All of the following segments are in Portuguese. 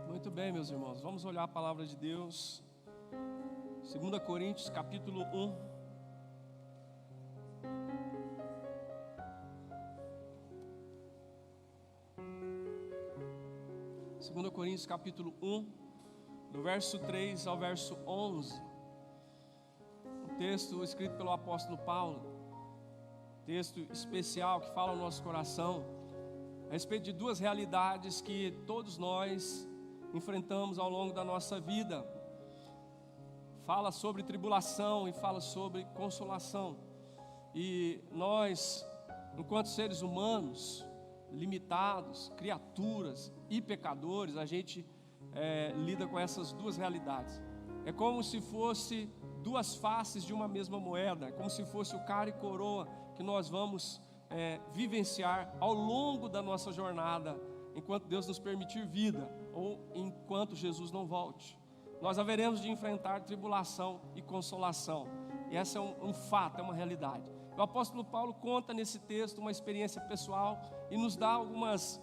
Muito bem, meus irmãos, vamos olhar a palavra de Deus, 2 Coríntios capítulo 1. Segunda Coríntios capítulo 1, do verso 3 ao verso 11. Um texto escrito pelo apóstolo Paulo, texto especial que fala ao nosso coração a respeito de duas realidades que todos nós enfrentamos ao longo da nossa vida. Fala sobre tribulação e fala sobre consolação. E nós, enquanto seres humanos, limitados, criaturas e pecadores, a gente lida com essas duas realidades. É como se fosse duas faces de uma mesma moeda, é como se fosse o cara e coroa que nós vamos vivenciar ao longo da nossa jornada, enquanto Deus nos permitir vida, ou enquanto Jesus não volte. Nós haveremos de enfrentar tribulação e consolação, e essa é um fato, é uma realidade. O apóstolo Paulo conta nesse texto uma experiência pessoal e nos dá algumas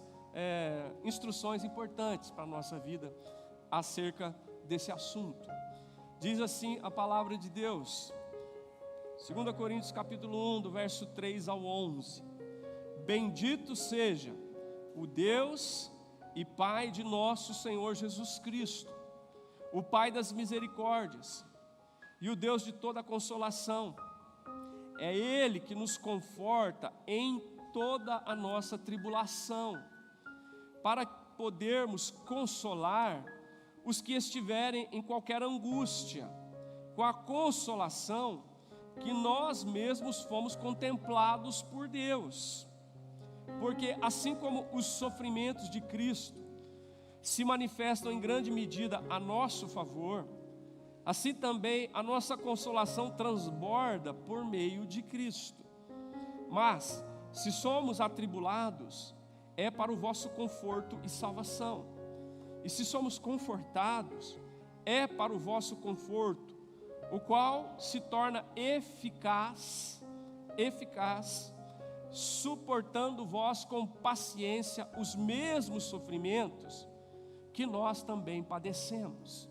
instruções importantes para a nossa vida acerca desse assunto. Diz assim a palavra de Deus, 2 Coríntios capítulo 1, do verso 3 ao 11. Bendito seja o Deus e Pai de nosso Senhor Jesus Cristo, o Pai das misericórdias e o Deus de toda consolação. É Ele que nos conforta em toda a nossa tribulação, para podermos consolar os que estiverem em qualquer angústia, com a consolação que nós mesmos fomos contemplados por Deus. Porque assim como os sofrimentos de Cristo se manifestam em grande medida a nosso favor, assim também a nossa consolação transborda por meio de Cristo. Mas, se somos atribulados, é para o vosso conforto e salvação. E se somos confortados, é para o vosso conforto, o qual se torna eficaz, suportando vós com paciência os mesmos sofrimentos que nós também padecemos.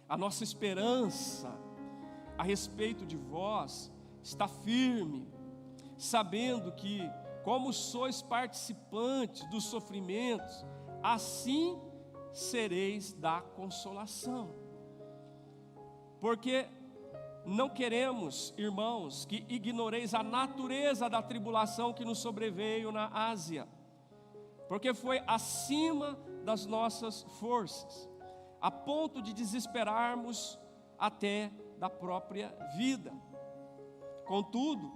A nossa esperança a respeito de vós está firme, sabendo que, como sois participantes dos sofrimentos, assim sereis da consolação. Porque não queremos, irmãos, que ignoreis a natureza da tribulação que nos sobreveio na Ásia, porque foi acima das nossas forças, a ponto de desesperarmos até da própria vida. Contudo,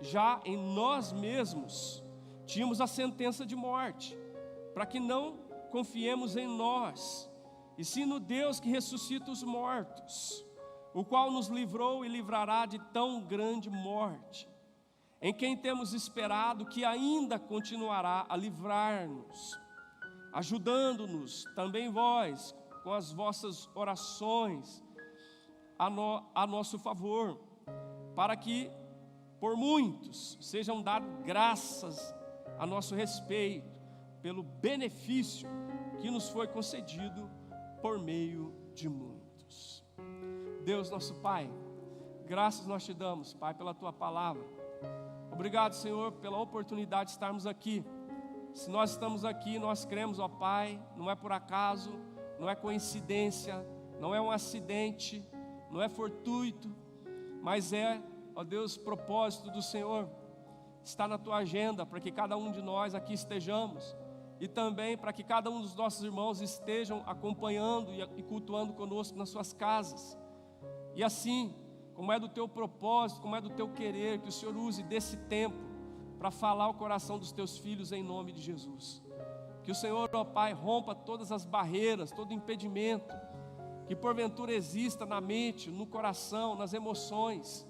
já em nós mesmos tínhamos a sentença de morte, para que não confiemos em nós, e sim no Deus que ressuscita os mortos, o qual nos livrou e livrará de tão grande morte, em quem temos esperado que ainda continuará a livrar-nos, ajudando-nos também vós, com as vossas orações a nosso favor, para que por muitos sejam dadas graças a nosso respeito, pelo benefício que nos foi concedido por meio de muitos. Deus nosso Pai, graças nós te damos, Pai, pela tua palavra. Obrigado, Senhor, pela oportunidade de estarmos aqui. Se nós estamos aqui, nós cremos, ó Pai, não é por acaso, não é coincidência, não é um acidente, não é fortuito, mas é, ó Deus, propósito do Senhor. Está na tua agenda para que cada um de nós aqui estejamos, e também para que cada um dos nossos irmãos estejam acompanhando e cultuando conosco nas suas casas. E assim, como é do teu propósito, como é do teu querer, que o Senhor use desse tempo para falar ao coração dos teus filhos em nome de Jesus. Que o Senhor, ó Pai, rompa todas as barreiras, todo impedimento que porventura exista na mente, no coração, nas emoções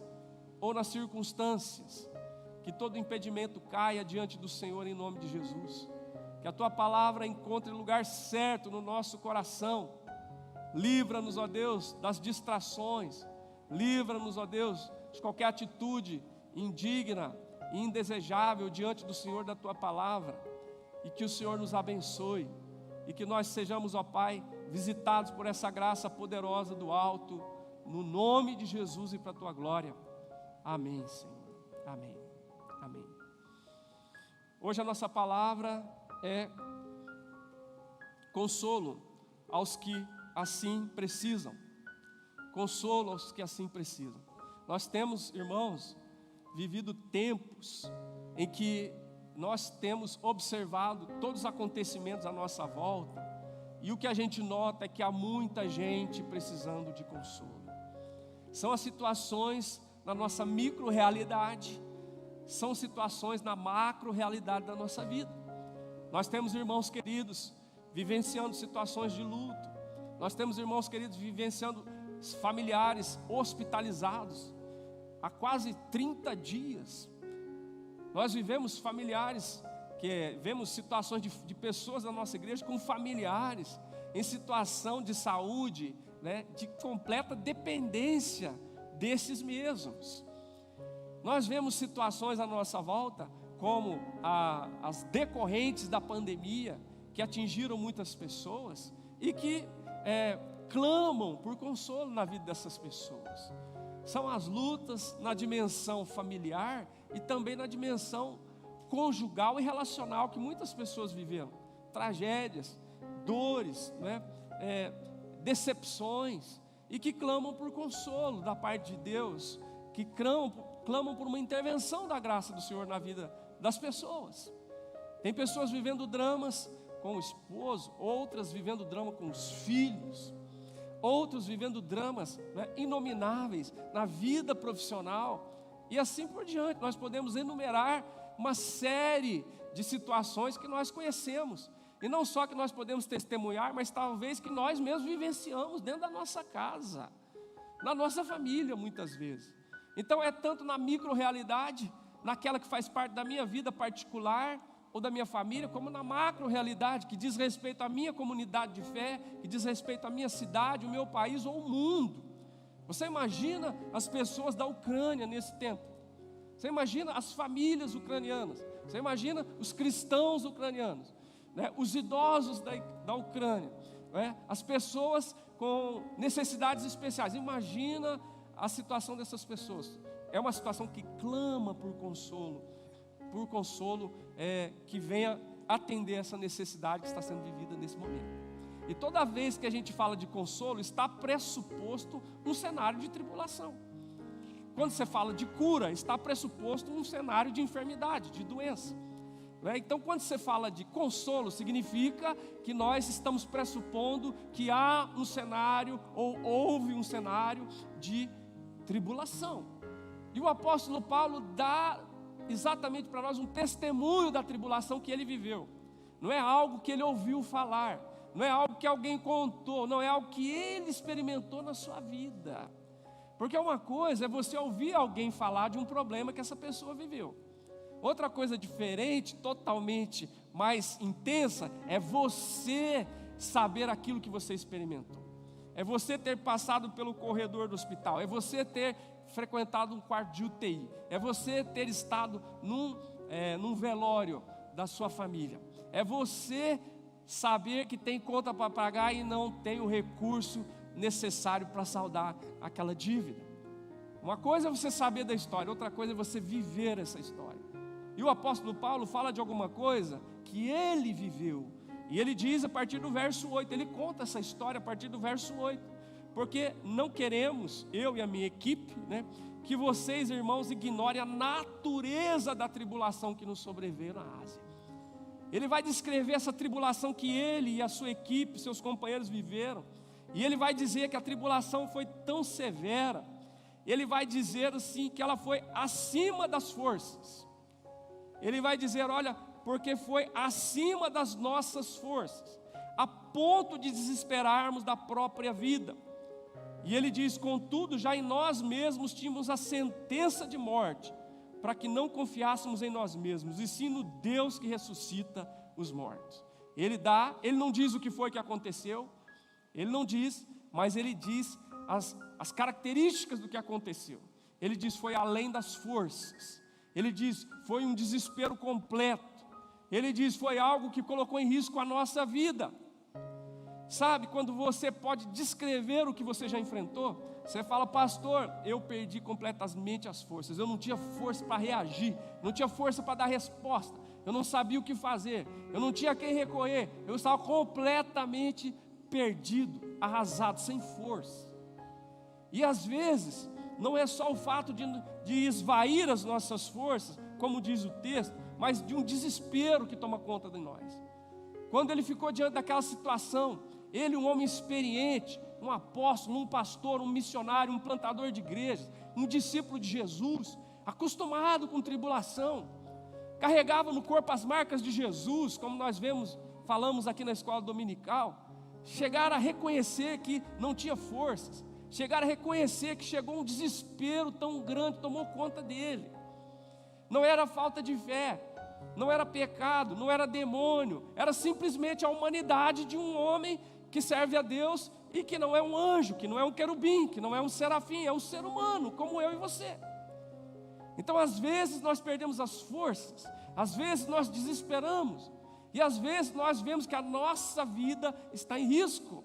ou nas circunstâncias. Que todo impedimento caia diante do Senhor em nome de Jesus. Que a tua palavra encontre lugar certo no nosso coração. Livra-nos, ó Deus, das distrações. Livra-nos, ó Deus, de qualquer atitude indigna e indesejável diante do Senhor da tua palavra. E que o Senhor nos abençoe e que nós sejamos, ó Pai, visitados por essa graça poderosa do alto, no nome de Jesus e para a Tua glória. Amém, Senhor. Amém. Amém. Hoje a nossa palavra é consolo aos que assim precisam. Consolo aos que assim precisam. Nós temos, irmãos, vivido tempos em que nós temos observado todos os acontecimentos à nossa volta, e o que a gente nota é que há muita gente precisando de consolo. São as situações na nossa micro-realidade, são situações na macro-realidade da nossa vida. Nós temos irmãos queridos vivenciando situações de luto, nós temos irmãos queridos vivenciando familiares hospitalizados há quase 30 dias. Nós vivemos familiares, vemos situações de pessoas da nossa igreja com familiares em situação de saúde, né, de completa dependência desses mesmos. Nós vemos situações à nossa volta, como as decorrentes da pandemia, que atingiram muitas pessoas e que clamam por consolo na vida dessas pessoas. São as lutas na dimensão familiar e também na dimensão conjugal e relacional que muitas pessoas viveram. Tragédias, dores, né? Decepções, e que clamam por consolo da parte de Deus, que clamam por uma intervenção da graça do Senhor na vida das pessoas. Tem pessoas vivendo dramas com o esposo, outras vivendo drama com os filhos, outros vivendo dramas, né, inomináveis na vida profissional, e assim por diante. Nós podemos enumerar uma série de situações que nós conhecemos, e não só que nós podemos testemunhar, mas talvez que nós mesmos vivenciamos dentro da nossa casa, na nossa família muitas vezes. Então é tanto na micro-realidade, naquela que faz parte da minha vida particular ou da minha família, como na macro-realidade, que diz respeito à minha comunidade de fé, que diz respeito à minha cidade, o meu país ou o mundo. Você imagina as pessoas da Ucrânia nesse tempo? Você imagina as famílias ucranianas? Você imagina os cristãos ucranianos, né? Os idosos da Ucrânia, né? As pessoas com necessidades especiais. Imagina a situação dessas pessoas. É uma situação que clama por consolo que venha atender essa necessidade que está sendo vivida nesse momento. E toda vez que a gente fala de consolo, está pressuposto um cenário de tribulação. Quando você fala de cura, está pressuposto um cenário de enfermidade, de doença. Então, quando você fala de consolo, significa que nós estamos pressupondo que há um cenário, ou houve um cenário de tribulação. E o apóstolo Paulo dá exatamente para nós um testemunho da tribulação que ele viveu. Não é algo que ele ouviu falar, não é algo que alguém contou, não, é algo que ele experimentou na sua vida. Porque uma coisa é você ouvir alguém falar de um problema que essa pessoa viveu. Outra coisa diferente, totalmente mais intensa, é você saber aquilo que você experimentou. É você ter passado pelo corredor do hospital, é você ter frequentado um quarto de UTI, é você ter estado num velório da sua família, é você saber que tem conta para pagar e não tem o recurso necessário para saldar aquela dívida. Uma coisa é você saber da história, outra coisa é você viver essa história. E o apóstolo Paulo fala de alguma coisa que ele viveu, e ele diz a partir do verso 8, ele conta essa história a partir do verso 8, porque não queremos, eu e a minha equipe, né, que vocês, irmãos, ignorem a natureza da tribulação que nos sobreveio na Ásia. Ele vai descrever essa tribulação que ele e a sua equipe, seus companheiros viveram, e ele vai dizer que a tribulação foi tão severa, ele vai dizer assim, que ela foi acima das forças. Ele vai dizer, olha, porque foi acima das nossas forças, a ponto de desesperarmos da própria vida. E ele diz, contudo, já em nós mesmos tínhamos a sentença de morte, para que não confiássemos em nós mesmos, e sim no Deus que ressuscita os mortos. Ele não diz o que foi que aconteceu, ele não diz, mas ele diz as características do que aconteceu. Ele diz, foi além das forças. Ele diz, foi um desespero completo. Ele diz, foi algo que colocou em risco a nossa vida. Sabe, quando você pode descrever o que você já enfrentou, você fala: pastor, eu perdi completamente as forças, eu não tinha força para reagir, não tinha força para dar resposta, eu não sabia o que fazer, eu não tinha a quem recorrer, eu estava completamente perdido, arrasado, sem força. E às vezes, não é só o fato de esvair as nossas forças, como diz o texto, mas de um desespero que toma conta de nós. Quando ele ficou diante daquela situação, ele, um homem experiente, um apóstolo, um pastor, um missionário, um plantador de igrejas, um discípulo de Jesus, acostumado com tribulação, carregava no corpo as marcas de Jesus, como nós falamos aqui na escola dominical, chegaram a reconhecer que não tinha forças, chegaram a reconhecer que chegou um desespero tão grande, tomou conta dele. Não era falta de fé, não era pecado, não era demônio, era simplesmente a humanidade de um homem que serve a Deus e que não é um anjo, que não é um querubim, que não é um serafim, é um ser humano, como eu e você. Então às vezes nós perdemos as forças, às vezes nós desesperamos, e às vezes nós vemos que a nossa vida está em risco.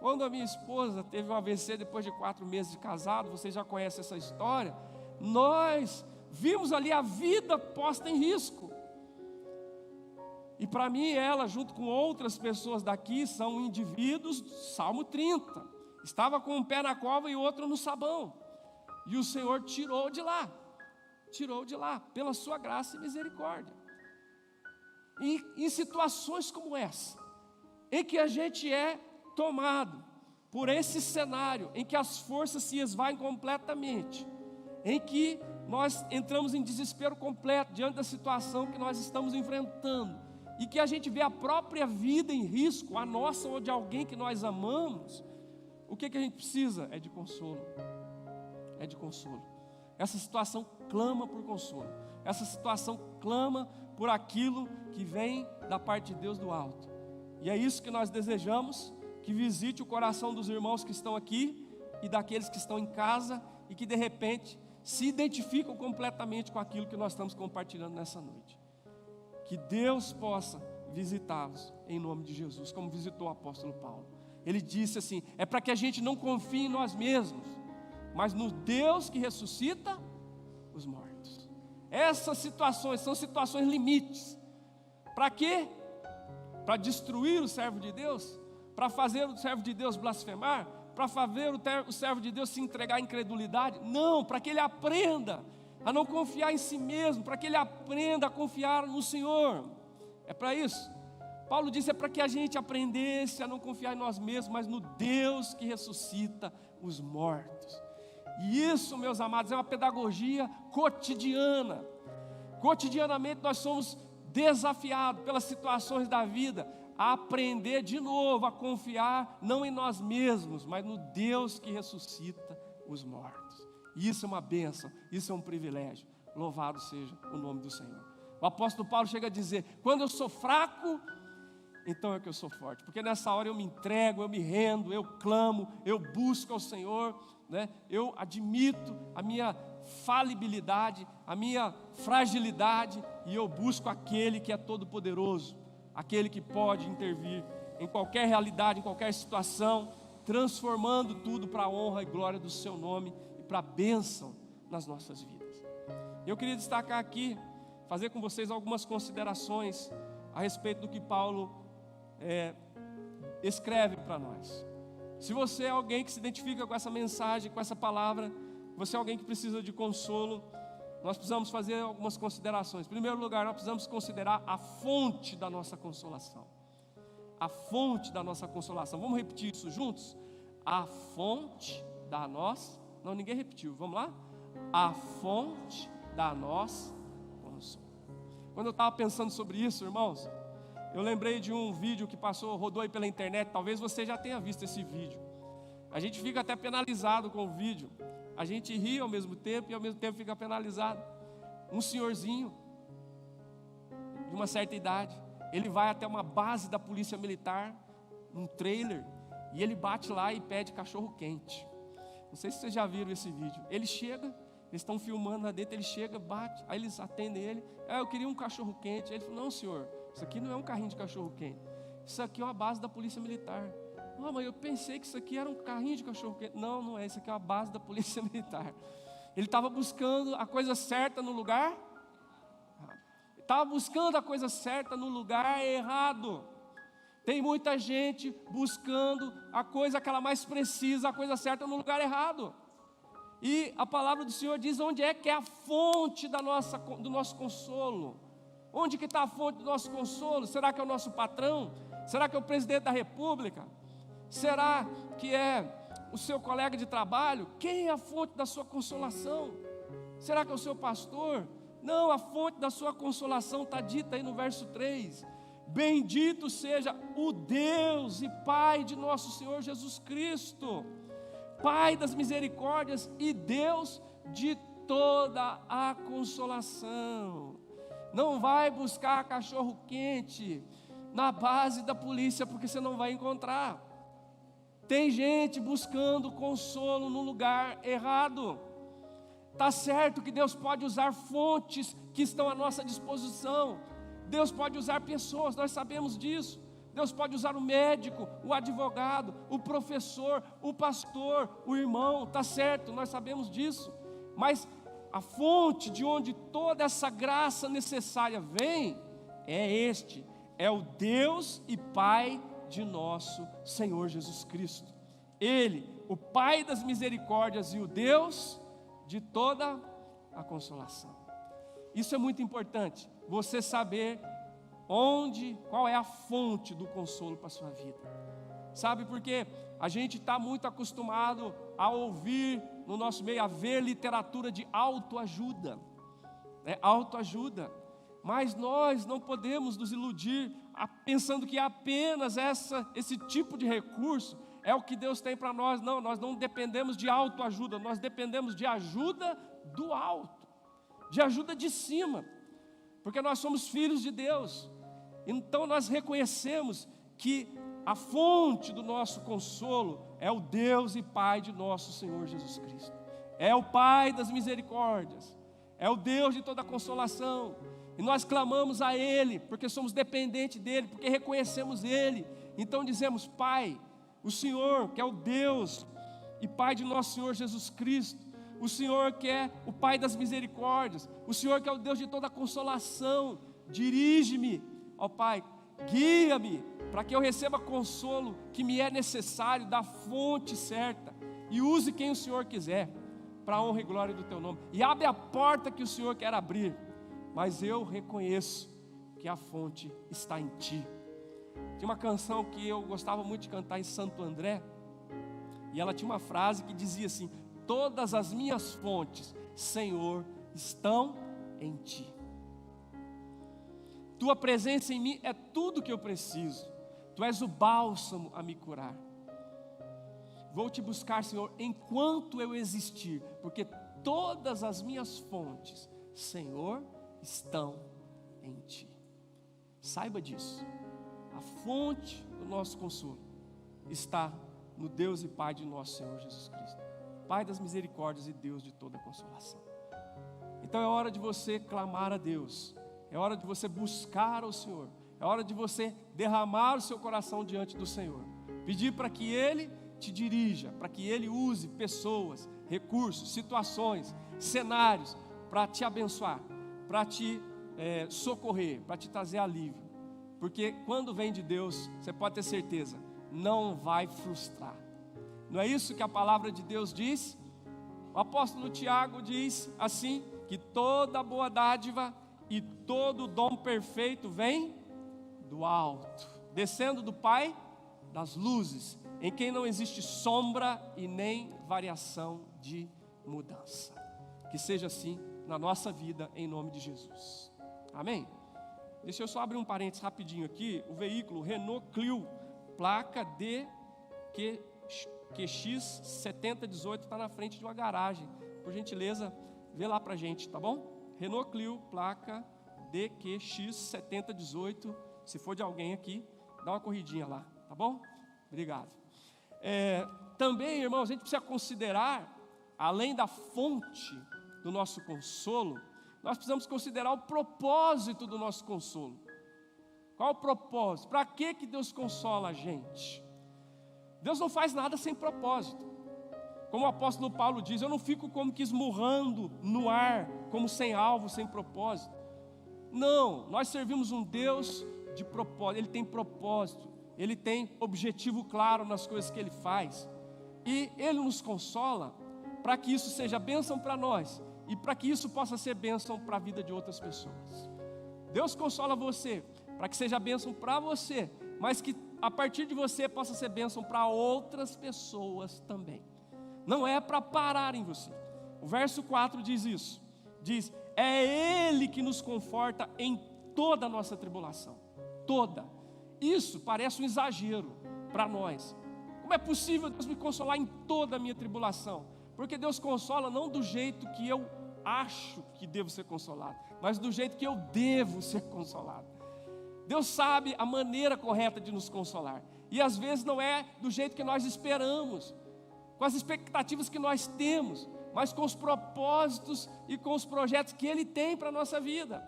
Quando a minha esposa teve um AVC depois de 4 meses de casado, vocês já conhecem essa história, nós vimos ali a vida posta em risco. E para mim, ela, junto com outras pessoas daqui, são indivíduos, Salmo 30. Estava com um pé na cova e outro no sabão. E o Senhor tirou de lá, pela sua graça e misericórdia. E em situações como essa, em que a gente é tomado por esse cenário, em que as forças se esvaem completamente, em que nós entramos em desespero completo diante da situação que nós estamos enfrentando, e que a gente vê a própria vida em risco, a nossa ou de alguém que nós amamos, o que a gente precisa? É de consolo. É de consolo. Essa situação clama por consolo. Essa situação clama por aquilo que vem da parte de Deus do alto. E é isso que nós desejamos, que visite o coração dos irmãos que estão aqui e daqueles que estão em casa e que de repente se identificam completamente com aquilo que nós estamos compartilhando nessa noite. Que Deus possa visitá-los em nome de Jesus, como visitou o apóstolo Paulo. Ele disse assim: é para que a gente não confie em nós mesmos, mas no Deus que ressuscita os mortos. Essas situações são situações limites. Para quê? Para destruir o servo de Deus? Para fazer o servo de Deus blasfemar? Para fazer o servo de Deus se entregar à incredulidade? Não, para que ele aprenda a não confiar em si mesmo, para que ele aprenda a confiar no Senhor. É para isso. Paulo disse: é para que a gente aprendesse a não confiar em nós mesmos, mas no Deus que ressuscita os mortos. E isso, meus amados, é uma pedagogia cotidiana. Cotidianamente nós somos desafiados pelas situações da vida a aprender de novo a confiar não em nós mesmos, mas no Deus que ressuscita os mortos. E isso é uma bênção, isso é um privilégio. Louvado seja o nome do Senhor. O apóstolo Paulo chega a dizer: quando eu sou fraco, então é que eu sou forte. Porque nessa hora eu me entrego, eu me rendo, eu clamo, eu busco ao Senhor, né? Eu admito a minha falibilidade, a minha fragilidade, e eu busco aquele que é todo poderoso, aquele que pode intervir em qualquer realidade, em qualquer situação, transformando tudo para a honra e glória do seu nome, para a bênção nas nossas vidas. Eu queria destacar aqui, fazer com vocês algumas considerações a respeito do que Paulo escreve para nós. Se você é alguém que se identifica com essa mensagem, com essa palavra, você é alguém que precisa de consolo, nós precisamos fazer algumas considerações. Em primeiro lugar, nós precisamos considerar a fonte da nossa consolação. A fonte da nossa consolação. Vamos repetir isso juntos? A fonte da nossa... Não, ninguém repetiu, vamos lá? A fonte da nossa consolação. Quando eu estava pensando sobre isso, irmãos, eu lembrei de um vídeo que rodou aí pela internet. Talvez você já tenha visto esse vídeo. A gente fica até penalizado com o vídeo. A gente ri ao mesmo tempo e ao mesmo tempo fica penalizado. Um senhorzinho de uma certa idade, ele vai até uma base da polícia militar, um trailer, e ele bate lá e pede cachorro quente. Não sei se vocês já viram esse vídeo. Ele chega, eles estão filmando lá dentro, ele chega, bate, aí eles atendem ele. Eu queria um cachorro quente. Ele falou: não, senhor, isso aqui não é um carrinho de cachorro quente. isso aqui é uma base da polícia militar. Não, mas eu pensei que isso aqui era um carrinho de cachorro-quente. Não, não é, isso aqui é uma base da polícia militar. Ele estava buscando a coisa certa no lugar, estava buscando a coisa certa no lugar errado. Tem muita gente buscando a coisa que ela mais precisa, a coisa certa no lugar errado. E a palavra do Senhor diz onde é que é a fonte do nosso consolo. Onde que está a fonte do nosso consolo? Será que é o nosso patrão? Será que é o presidente da república? Será que é o seu colega de trabalho? Quem é a fonte da sua consolação? Será que é o seu pastor? Não, a fonte da sua consolação está dita aí no verso 3. Bendito seja o Deus e Pai de nosso Senhor Jesus Cristo, Pai das misericórdias e Deus de toda a consolação. Não vai buscar cachorro quente na base da polícia, porque você não vai encontrar. Tem gente buscando consolo no lugar errado. Está certo que Deus pode usar fontes que estão à nossa disposição. Deus pode usar pessoas, nós sabemos disso. Deus pode usar o médico, o advogado, o professor, o pastor, o irmão, está certo, nós sabemos disso. Mas a fonte de onde toda essa graça necessária vem, é o Deus e Pai de nosso Senhor Jesus Cristo. Ele, o Pai das misericórdias e o Deus de toda a consolação. Isso é muito importante, você saber qual é a fonte do consolo para a sua vida. Sabe por quê? A gente está muito acostumado a ouvir no nosso meio, a ver literatura de autoajuda, autoajuda. Mas nós não podemos nos iludir pensando que apenas esse tipo de recurso é o que Deus tem para nós. Não, nós não dependemos de autoajuda, nós dependemos de ajuda do alto, de ajuda de cima, porque nós somos filhos de Deus. Então nós reconhecemos que a fonte do nosso consolo é o Deus e Pai de nosso Senhor Jesus Cristo. É o Pai das misericórdias, é o Deus de toda a consolação. E nós clamamos a Ele, porque somos dependentes dEle, porque reconhecemos Ele. Então dizemos: Pai, o Senhor que é o Deus e Pai de nosso Senhor Jesus Cristo, o Senhor que é o Pai das misericórdias, o Senhor que é o Deus de toda a consolação, dirige-me, ó Pai, guia-me, para que eu receba consolo que me é necessário, da fonte certa, e use quem o Senhor quiser, para a honra e glória do Teu nome, e abre a porta que o Senhor quer abrir, mas eu reconheço que a fonte está em Ti. Tinha uma canção que eu gostava muito de cantar em Santo André, e ela tinha uma frase que dizia assim: todas as minhas fontes, Senhor, estão em Ti. Tua presença em mim é tudo que eu preciso. Tu és o bálsamo a me curar. Vou Te buscar, Senhor, enquanto eu existir, porque todas as minhas fontes, Senhor, estão em Ti. Saiba disso. A fonte do nosso consolo está no Deus e Pai de nosso Senhor Jesus Cristo, Pai das misericórdias e Deus de toda a consolação. Então é hora de você clamar a Deus, é hora de você buscar ao Senhor, é hora de você derramar o seu coração diante do Senhor, pedir para que Ele te dirija, para que Ele use pessoas, recursos, situações, cenários para te abençoar, para te socorrer, para te trazer alívio. Porque quando vem de Deus, você pode ter certeza, não vai frustrar. Não é isso que a palavra de Deus diz? O apóstolo Tiago diz assim, que toda boa dádiva e todo dom perfeito vem do alto, descendo do Pai das luzes, em quem não existe sombra e nem variação de mudança. Que seja assim na nossa vida, em nome de Jesus. Amém? Deixa eu só abrir um parênteses rapidinho aqui. O veículo Renault Clio, placa DQX 7018, está na frente de uma garagem. Por gentileza, vê lá pra gente, tá bom? Renault Clio, placa DQX 7018. Se for de alguém aqui, dá uma corridinha lá, tá bom? Obrigado. Também, irmãos, a gente precisa considerar, além da fonte do nosso consolo, nós precisamos considerar o propósito do nosso consolo. Qual o propósito? Para que Deus consola a gente? Deus não faz nada sem propósito. Como o apóstolo Paulo diz, eu não fico como que esmurrando no ar, como sem alvo, sem propósito. Não, nós servimos um Deus de propósito. Ele tem propósito, Ele tem objetivo claro nas coisas que Ele faz. E Ele nos consola para que isso seja bênção para nós e para que isso possa ser bênção para a vida de outras pessoas. Deus consola você para que seja bênção para você, mas que a partir de você possa ser bênção para outras pessoas também. Não é para parar em você. O verso 4 diz isso. Diz, é Ele que nos conforta em toda a nossa tribulação. Toda. Isso parece um exagero para nós. Como é possível Deus me consolar em toda a minha tribulação? Porque Deus consola não do jeito que eu acho que devo ser consolado, mas do jeito que eu devo ser consolado. Deus sabe a maneira correta de nos consolar. E às vezes não é do jeito que nós esperamos, com as expectativas que nós temos, mas com os propósitos e com os projetos que Ele tem para a nossa vida.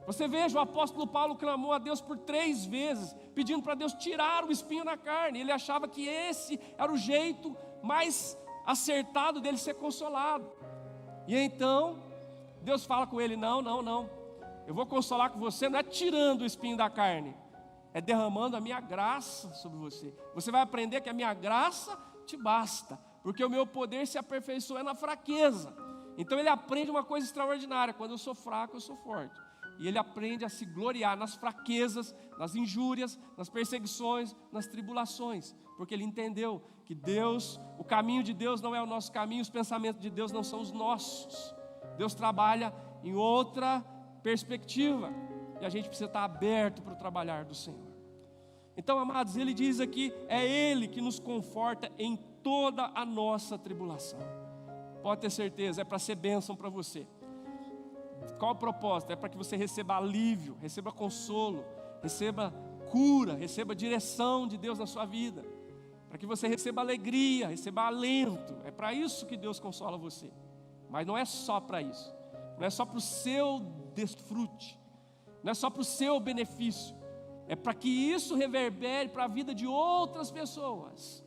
Você veja, o apóstolo Paulo clamou a Deus por 3 vezes, pedindo para Deus tirar o espinho na carne. Ele achava que esse era o jeito mais acertado dele ser consolado. E então, Deus fala com ele, não, eu vou consolar com você, não é tirando o espinho da carne, é derramando a minha graça sobre você. Você vai aprender que a minha graça te basta, porque o meu poder se aperfeiçoa na fraqueza. Então ele aprende uma coisa extraordinária: quando eu sou fraco, eu sou forte. E ele aprende a se gloriar nas fraquezas, nas injúrias, nas perseguições, nas tribulações, porque ele entendeu que Deus, o caminho de Deus não é o nosso caminho, os pensamentos de Deus não são os nossos. Deus trabalha em outra perspectiva, e a gente precisa estar aberto para o trabalhar do Senhor. Então, amados, ele diz aqui, é Ele que nos conforta em toda a nossa tribulação. Pode ter certeza, é para ser bênção para você. Qual o propósito? É para que você receba alívio, receba consolo, receba cura, receba direção de Deus na sua vida, para que você receba alegria, receba alento. É para isso que Deus consola você. Mas não é só para isso, não é só para o seu desfrute, não é só para o seu benefício, é para que isso reverbere para a vida de outras pessoas.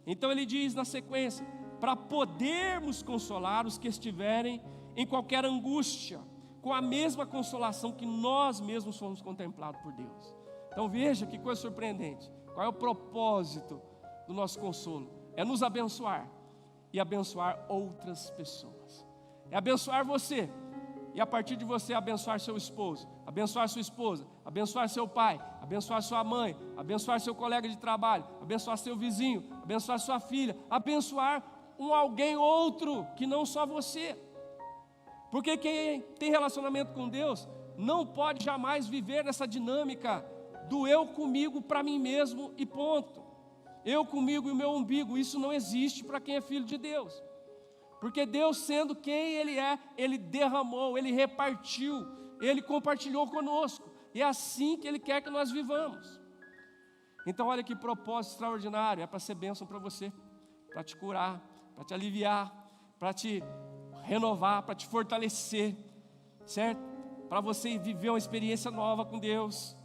Então ele diz na sequência, para podermos consolar os que estiverem em qualquer angústia, com a mesma consolação que nós mesmos fomos contemplados por Deus. Então veja que coisa surpreendente. Qual é o propósito do nosso consolo? É nos abençoar e abençoar outras pessoas. É abençoar você e a partir de você abençoar seu esposo, abençoar sua esposa, abençoar seu pai, abençoar sua mãe, abençoar seu colega de trabalho, abençoar seu vizinho, abençoar sua filha, abençoar alguém outro que não só você. Porque quem tem relacionamento com Deus não pode jamais viver nessa dinâmica do eu comigo para mim mesmo e ponto. Eu comigo e o meu umbigo. Isso não existe para quem é filho de Deus. Porque Deus, sendo quem Ele é, Ele derramou, Ele repartiu, Ele compartilhou conosco. E é assim que Ele quer que nós vivamos. Então olha que propósito extraordinário. É para ser bênção para você, para te curar, para te aliviar, para te renovar, para te fortalecer, certo? Para você viver uma experiência nova com Deus,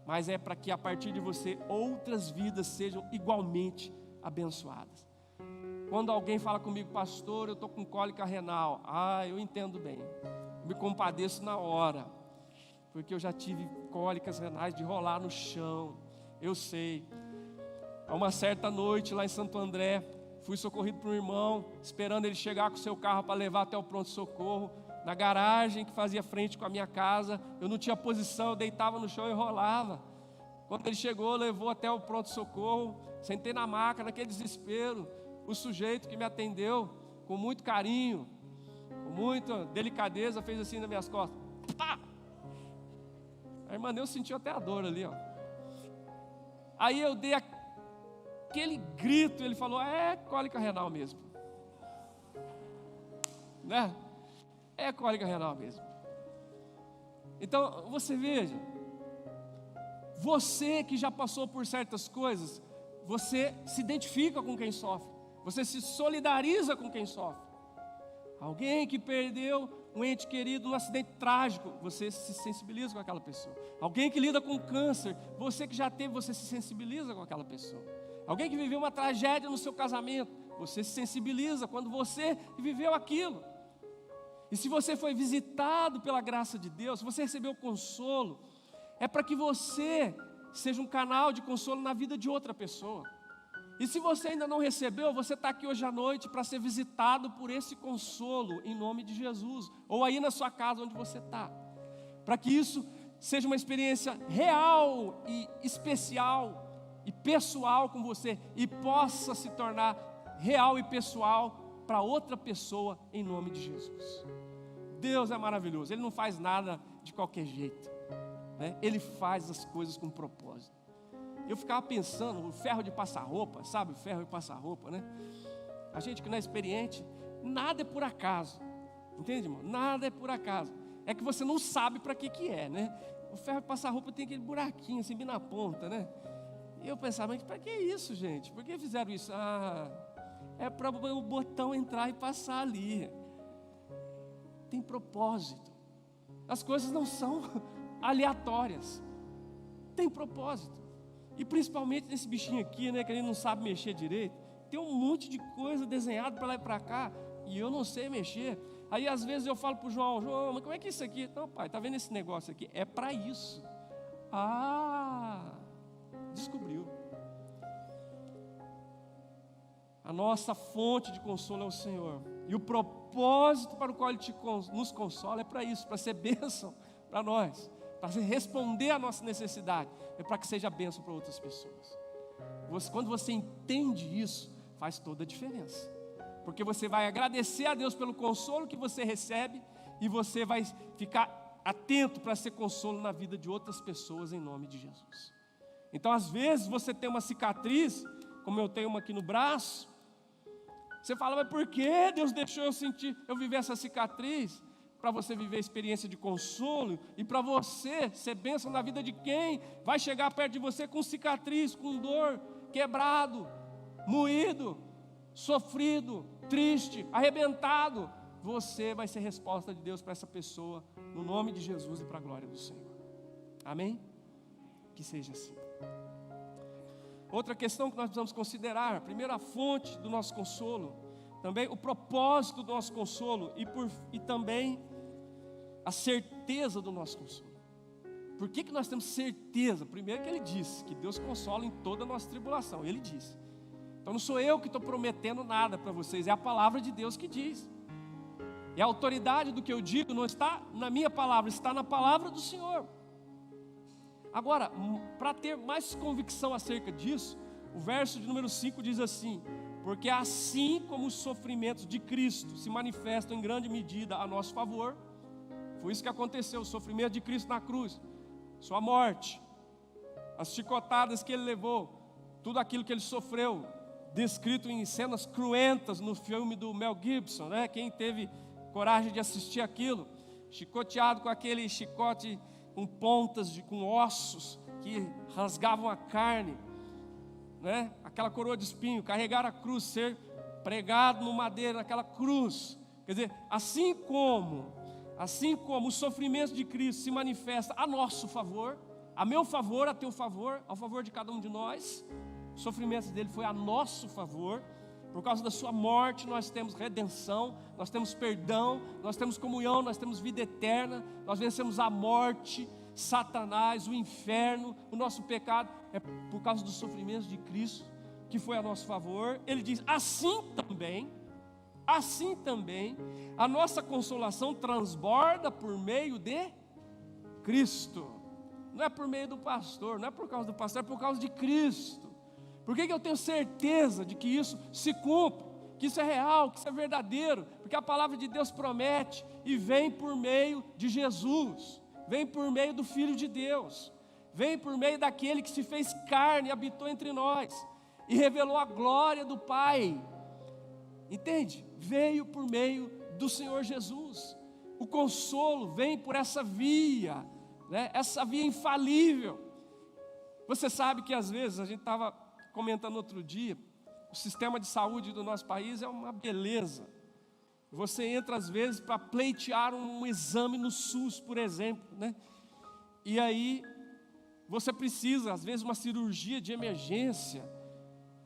mas é para que a partir de você outras vidas sejam igualmente abençoadas. Quando alguém fala comigo, pastor, eu estou com cólica renal, eu entendo bem, me compadeço na hora, porque eu já tive cólicas renais de rolar no chão, eu sei. A uma certa noite lá em Santo André, fui socorrido por um irmão, esperando ele chegar com o seu carro para levar até o pronto-socorro. Na garagem que fazia frente com a minha casa, eu não tinha posição, eu deitava no chão e rolava. Quando ele chegou, levou até o pronto-socorro, sentei na maca, naquele desespero. O sujeito que me atendeu, com muito carinho, com muita delicadeza, fez assim nas minhas costas. Pá! A irmã Neuza sentiu até a dor ali, ó. Aí eu dei aquele grito, ele falou, é cólica renal mesmo, né? É cólica renal mesmo. Então você veja, você que já passou por certas coisas, você se identifica com quem sofre, você se solidariza com quem sofre. Alguém que perdeu um ente querido num acidente trágico, você se sensibiliza com aquela pessoa. Alguém que lida com câncer, você que já teve, você se sensibiliza com aquela pessoa. Alguém que viveu uma tragédia no seu casamento, você se sensibiliza quando você viveu aquilo. E se você foi visitado pela graça de Deus, se você recebeu consolo, é para que você seja um canal de consolo na vida de outra pessoa. E se você ainda não recebeu, você está aqui hoje à noite para ser visitado por esse consolo, em nome de Jesus, ou aí na sua casa onde você está, para que isso seja uma experiência real e especial e pessoal com você, e possa se tornar real e pessoal para outra pessoa, em nome de Jesus. Deus é maravilhoso, Ele não faz nada de qualquer jeito, né? Ele faz as coisas com propósito. Eu ficava pensando, o ferro de passar roupa, sabe, o ferro de passar roupa, né? A gente que não é experiente, nada é por acaso, entende, irmão? Nada é por acaso, é que você não sabe para que é, né? O ferro de passar roupa tem aquele buraquinho assim, bem na ponta, né? E eu pensava, mas para que isso, gente? Por que fizeram isso? É para o botão entrar e passar ali. Tem propósito. As coisas não são aleatórias, tem propósito. E principalmente nesse bichinho aqui, né, que ele não sabe mexer direito, tem um monte de coisa desenhada para lá e para cá, e eu não sei mexer. Aí às vezes eu falo para o João, mas como é que é isso aqui? Não, pai, tá vendo esse negócio aqui? É para isso. Descobriu. A nossa fonte de consolo é o Senhor, e o propósito para o qual Ele nos consola é para isso, para ser bênção para nós, para responder à nossa necessidade, é para que seja bênção para outras pessoas. Quando você entende isso, faz toda a diferença, porque você vai agradecer a Deus pelo consolo que você recebe, e você vai ficar atento para ser consolo na vida de outras pessoas, em nome de Jesus. Então às vezes você tem uma cicatriz, como eu tenho uma aqui no braço, você fala, mas por que Deus deixou eu viver essa cicatriz? Para você viver a experiência de consolo, e para você ser bênção na vida de quem vai chegar perto de você com cicatriz, com dor, quebrado, moído, sofrido, triste, arrebentado. Você vai ser resposta de Deus para essa pessoa, no nome de Jesus e para a glória do Senhor. Amém? Que seja assim. Outra questão que nós precisamos considerar, primeiro a fonte do nosso consolo, também o propósito do nosso consolo, e também a certeza do nosso consolo. Por que nós temos certeza? Primeiro que Ele disse que Deus consola em toda a nossa tribulação, Ele disse. Então não sou eu que estou prometendo nada para vocês, é a palavra de Deus que diz. E a autoridade do que eu digo não está na minha palavra, está na palavra do Senhor. Agora, para ter mais convicção acerca disso, o verso de número 5 diz assim: porque assim como os sofrimentos de Cristo se manifestam em grande medida a nosso favor, foi isso que aconteceu, o sofrimento de Cristo na cruz, sua morte, as chicotadas que Ele levou, tudo aquilo que Ele sofreu, descrito em cenas cruentas no filme do Mel Gibson, né? Quem teve coragem de assistir aquilo, chicoteado com aquele chicote com pontas, com ossos que rasgavam a carne, né? Aquela coroa de espinho, carregar a cruz, ser pregado no madeiro, naquela cruz. Quer dizer, assim como os sofrimentos de Cristo se manifestam a nosso favor, a meu favor, a teu favor, ao favor de cada um de nós, os sofrimentos dele foi a nosso favor. Por causa da sua morte nós temos redenção, nós temos perdão, nós temos comunhão, nós temos vida eterna, nós vencemos a morte, Satanás, o inferno, o nosso pecado. É por causa dos sofrimentos de Cristo que foi a nosso favor. Ele diz, assim também, a nossa consolação transborda por meio de Cristo. Não é por meio do pastor, não é por causa do pastor, é por causa de Cristo. Por que eu tenho certeza de que isso se cumpre, que isso é real, que isso é verdadeiro? Porque a palavra de Deus promete e vem por meio de Jesus, vem por meio do Filho de Deus, vem por meio daquele que se fez carne e habitou entre nós e revelou a glória do Pai. Entende? Veio por meio do Senhor Jesus. O consolo vem por essa via, né? Essa via infalível. Você sabe que às vezes, a gente estava comentando outro dia, o sistema de saúde do nosso país é uma beleza, Você entra às vezes para pleitear um exame no SUS, por exemplo, né? E aí você precisa, às vezes, uma cirurgia de emergência.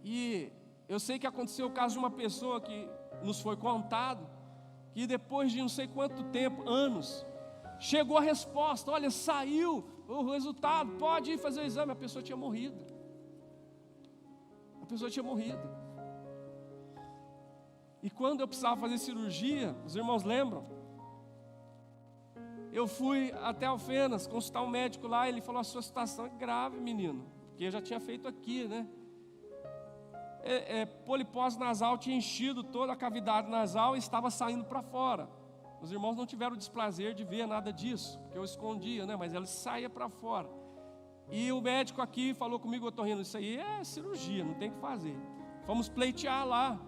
E eu sei que aconteceu o caso de uma pessoa que nos foi contado, que depois de não sei quanto tempo, anos, chegou a resposta: olha, saiu o resultado, pode ir fazer o exame. A pessoa tinha morrido. A pessoa tinha morrido. E quando eu precisava fazer cirurgia, os irmãos lembram? Eu fui até Alfenas consultar um médico lá. Ele falou: a sua situação é grave, menino. Porque eu já tinha feito aqui, né? Polipose nasal, tinha enchido toda a cavidade nasal e estava saindo para fora. Os irmãos não tiveram o desprazer de ver nada disso, porque eu escondia, né? Mas ela saía para fora. E o médico aqui falou comigo: otorrino, isso aí é cirurgia, não tem o que fazer. Fomos pleitear lá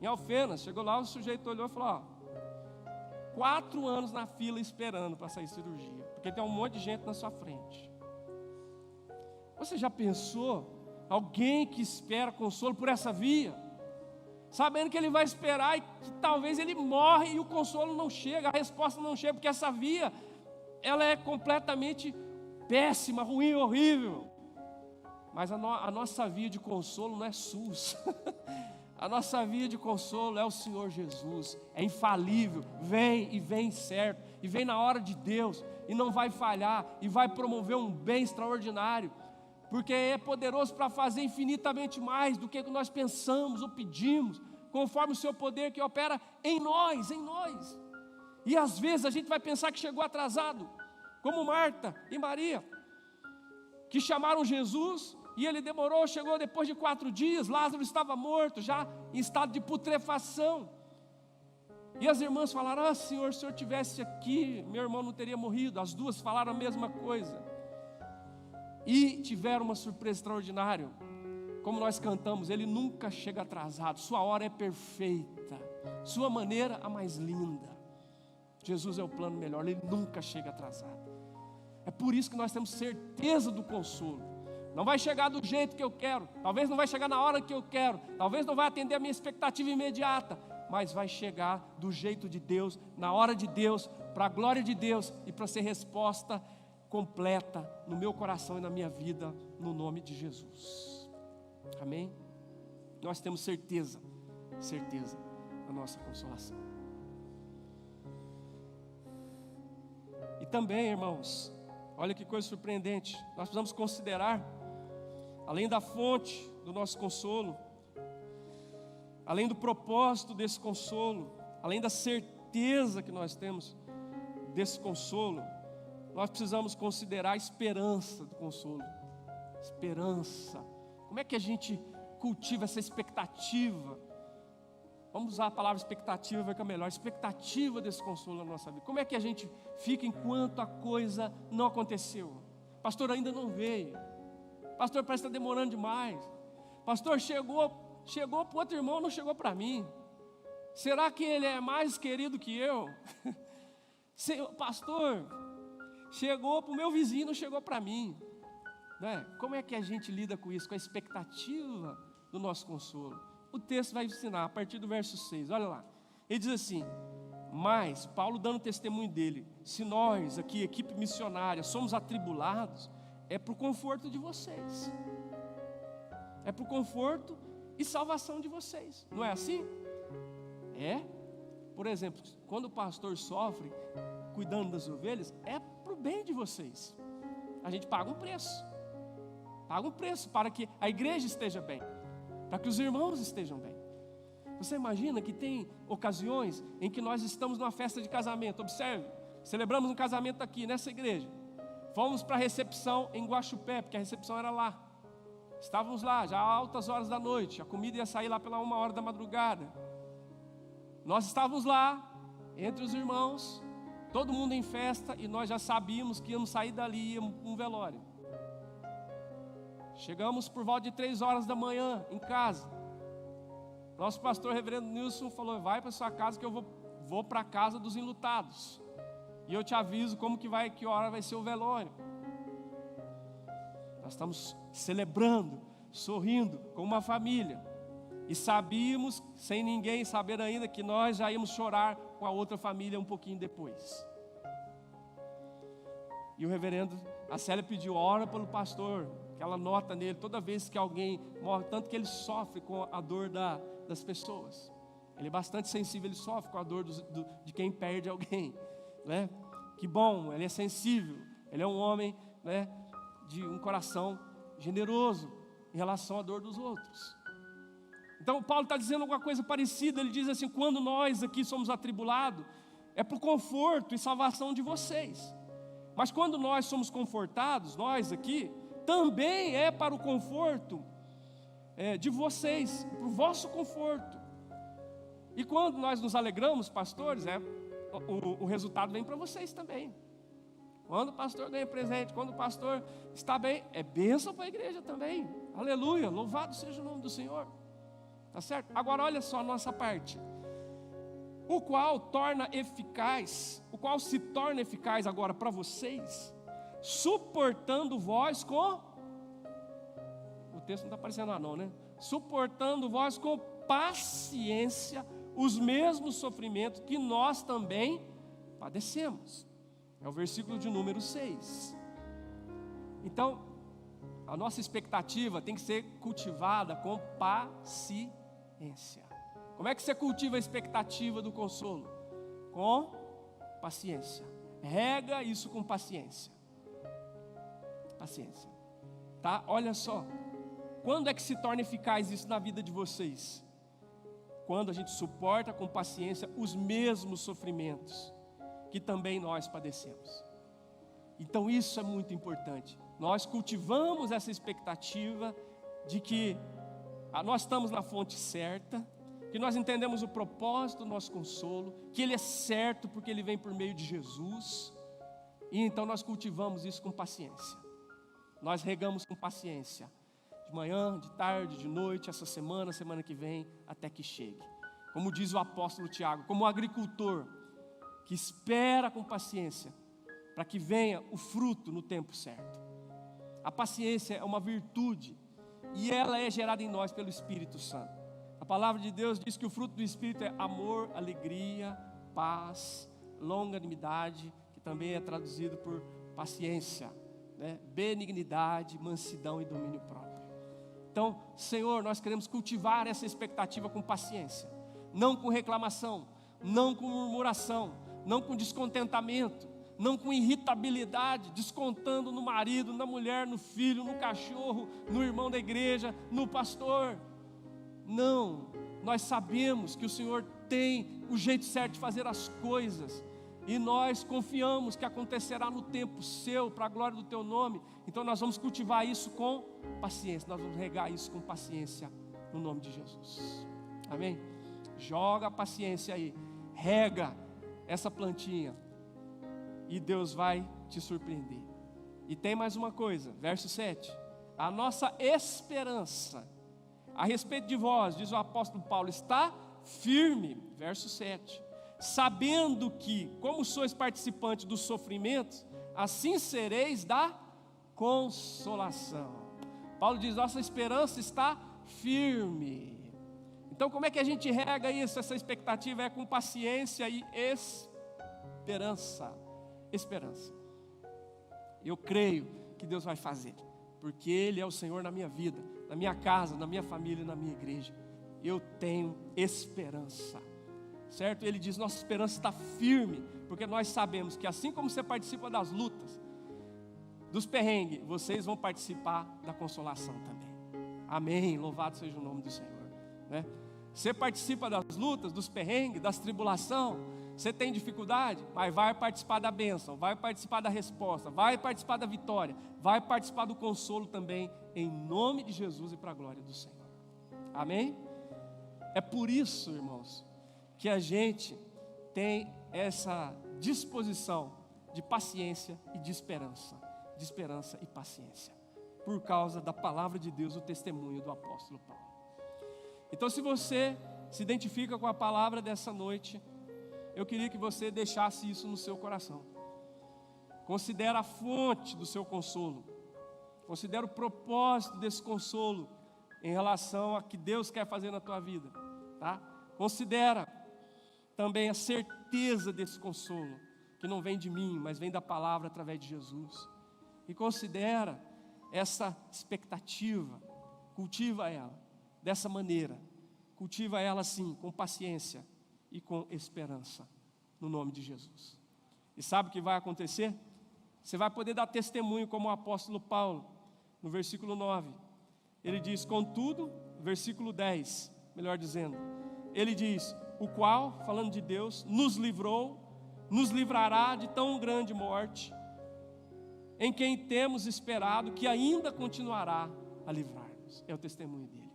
em Alfenas. Chegou lá, o sujeito olhou e falou: 4 anos na fila esperando para sair cirurgia, porque tem um monte de gente na sua frente. Você já pensou alguém que espera consolo por essa via, sabendo que ele vai esperar e que talvez ele morre e o consolo não chega, a resposta não chega, porque essa via, ela é completamente péssima, ruim, horrível. Mas a nossa via de consolo não é SUS. A nossa via de consolo é o Senhor Jesus. É infalível, vem e vem certo, e vem na hora de Deus, e não vai falhar, e vai promover um bem extraordinário, porque é poderoso para fazer infinitamente mais do que nós pensamos ou pedimos, conforme o seu poder que opera em nós, em nós. E às vezes a gente vai pensar que chegou atrasado, como Marta e Maria, que chamaram Jesus, e ele demorou, chegou depois de 4 dias, Lázaro estava morto, já em estado de putrefação. E as irmãs falaram: ah, Senhor, se o Senhor estivesse aqui, meu irmão não teria morrido. As duas falaram a mesma coisa. E tiveram uma surpresa extraordinária. Como nós cantamos, Ele nunca chega atrasado, sua hora é perfeita, sua maneira a mais linda. Jesus é o plano melhor, Ele nunca chega atrasado. É por isso que nós temos certeza do consolo. Não vai chegar do jeito que eu quero, talvez não vai chegar na hora que eu quero, talvez não vai atender a minha expectativa imediata, mas vai chegar do jeito de Deus, na hora de Deus, para a glória de Deus e para ser resposta completa no meu coração e na minha vida, no nome de Jesus. Amém? Nós temos certeza da nossa consolação. E também, irmãos, olha que coisa surpreendente, nós precisamos considerar, além da fonte do nosso consolo, além do propósito desse consolo, além da certeza que nós temos desse consolo, nós precisamos considerar a esperança do consolo. Esperança. Como é que a gente cultiva essa expectativa? Vamos usar a palavra expectativa, vai ficar melhor. Expectativa desse consolo na nossa vida. Como é que a gente fica enquanto a coisa não aconteceu? Pastor, ainda não veio. Pastor, parece que está demorando demais. Pastor, chegou para o outro irmão, não chegou para mim. Será que ele é mais querido que eu? Pastor, chegou para o meu vizinho, não chegou para mim. Né? Como é que a gente lida com isso? Com a expectativa do nosso consolo. O texto vai ensinar a partir do verso 6, olha lá. Ele diz assim: mas, Paulo dando testemunho dele, se nós aqui, equipe missionária, somos atribulados, é para o conforto de vocês, é para o conforto e salvação de vocês, não é assim? É, por exemplo, quando o pastor sofre cuidando das ovelhas, é para o bem de vocês. A gente paga um preço para que a igreja esteja bem, para que os irmãos estejam bem. Você imagina que tem ocasiões em que nós estamos numa festa de casamento, observe, celebramos um casamento aqui nessa igreja, fomos para a recepção em Guaxupé, porque a recepção era lá, estávamos lá já altas horas da noite, a comida ia sair lá pela 1h da madrugada, nós estávamos lá, entre os irmãos, todo mundo em festa, e nós já sabíamos que íamos sair dali, íamos para um velório. Chegamos por volta de 3h da manhã em casa. Nosso pastor reverendo Nilson falou: vai para sua casa que eu vou para a casa dos enlutados, e eu te aviso que hora vai ser o velório. Nós estamos celebrando, sorrindo com uma família, E sabíamos, sem ninguém saber ainda, que nós já íamos chorar com a outra família um pouquinho depois. E o reverendo, a Célia pediu, ora pelo pastor, que ela nota nele, toda vez que alguém morre, tanto que ele sofre com a dor das pessoas. Ele é bastante sensível, ele sofre com a dor de quem perde alguém, né? Que bom, ele é sensível, ele é um homem, né, de um coração generoso em relação à dor dos outros. Então Paulo está dizendo alguma coisa parecida, ele diz assim, quando nós aqui somos atribulados, é para o conforto e salvação de vocês. Mas quando nós somos confortados, nós aqui, também é para o conforto de vocês, para o vosso conforto. E quando nós nos alegramos, pastores, o resultado vem para vocês também. Quando o pastor ganha presente, quando o pastor está bem, é bênção para a igreja também. Aleluia, louvado seja o nome do Senhor. Tá certo? Agora olha só a nossa parte. O qual se torna eficaz agora para vocês, suportando vós com... O texto não está aparecendo lá não, né? Suportando vós com paciência os mesmos sofrimentos que nós também padecemos. É o versículo de número 6. Então, a nossa expectativa tem que ser cultivada com paciência. Como é que você cultiva a expectativa do consolo? Com paciência. Rega isso com paciência. Paciência. Tá? Olha só. Quando é que se torna eficaz isso na vida de vocês? Quando a gente suporta com paciência os mesmos sofrimentos que também nós padecemos. Então isso é muito importante. Nós cultivamos essa expectativa de que nós estamos na fonte certa, que nós entendemos o propósito do nosso consolo, que ele é certo porque ele vem por meio de Jesus. E então nós cultivamos isso com paciência. Nós regamos com paciência. De manhã, de tarde, de noite, essa semana, semana que vem, até que chegue. Como diz o apóstolo Tiago, como agricultor que espera com paciência para que venha o fruto no tempo certo. A paciência é uma virtude e ela é gerada em nós pelo Espírito Santo. A palavra de Deus diz que o fruto do Espírito é amor, alegria, paz, longanimidade, que também é traduzido por paciência, né? Benignidade, mansidão e domínio próprio. Então, Senhor, nós queremos cultivar essa expectativa com paciência, não com reclamação, não com murmuração, não com descontentamento, não com irritabilidade, descontando no marido, na mulher, no filho, no cachorro, no irmão da igreja, no pastor. Não, nós sabemos que o Senhor tem o jeito certo de fazer as coisas, e nós confiamos que acontecerá no tempo seu, para a glória do teu nome. Então nós vamos cultivar isso com paciência, nós vamos regar isso com paciência, no nome de Jesus, amém? Joga a paciência aí, rega essa plantinha, e Deus vai te surpreender. E tem mais uma coisa, verso 7, a nossa esperança a respeito de vós, diz o apóstolo Paulo, está firme, verso 7, sabendo que, como sois participantes dos sofrimentos, assim sereis da consolação. Paulo diz, nossa esperança está firme. Então como é que a gente rega isso? Essa expectativa é com paciência e esperança. Esperança. Eu creio que Deus vai fazer, porque Ele é o Senhor na minha vida, na minha casa, na minha família, na minha igreja. Eu tenho esperança, certo? Ele diz, nossa esperança está firme, porque nós sabemos que assim como você participa das lutas, dos perrengues, vocês vão participar da consolação também. Amém, louvado seja o nome do Senhor, né? Você participa das lutas, dos perrengues, das tribulações. Você tem dificuldade, mas vai participar da bênção, vai participar da resposta, vai participar da vitória, vai participar do consolo também, em nome de Jesus e para a glória do Senhor. Amém? É por isso, irmãos, que a gente tem essa disposição de paciência e de esperança e paciência, por causa da palavra de Deus, o testemunho do apóstolo Paulo. Então, se você se identifica com a palavra dessa noite, eu queria que você deixasse isso no seu coração. Considere a fonte do seu consolo. Considere o propósito desse consolo em relação a que Deus quer fazer na tua vida, tá? Considera também a certeza desse consolo, que não vem de mim, mas vem da palavra através de Jesus. E considera essa expectativa, cultiva ela dessa maneira, cultiva ela assim, com paciência e com esperança, no nome de Jesus. E sabe o que vai acontecer? Você vai poder dar testemunho como o apóstolo Paulo, no versículo 9, ele diz, contudo, versículo 10, melhor dizendo, ele diz, o qual, falando de Deus, nos livrou, nos livrará de tão grande morte, em quem temos esperado que ainda continuará a livrar-nos. É o testemunho dele.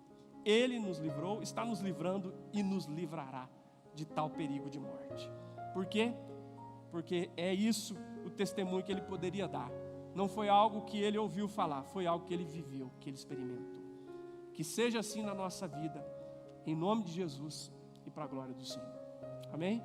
Ele nos livrou, está nos livrando e nos livrará de tal perigo de morte. Por quê? Porque é isso o testemunho que ele poderia dar. Não foi algo que ele ouviu falar, foi algo que ele viveu, que ele experimentou. Que seja assim na nossa vida, em nome de Jesus e para a glória do Senhor. Amém?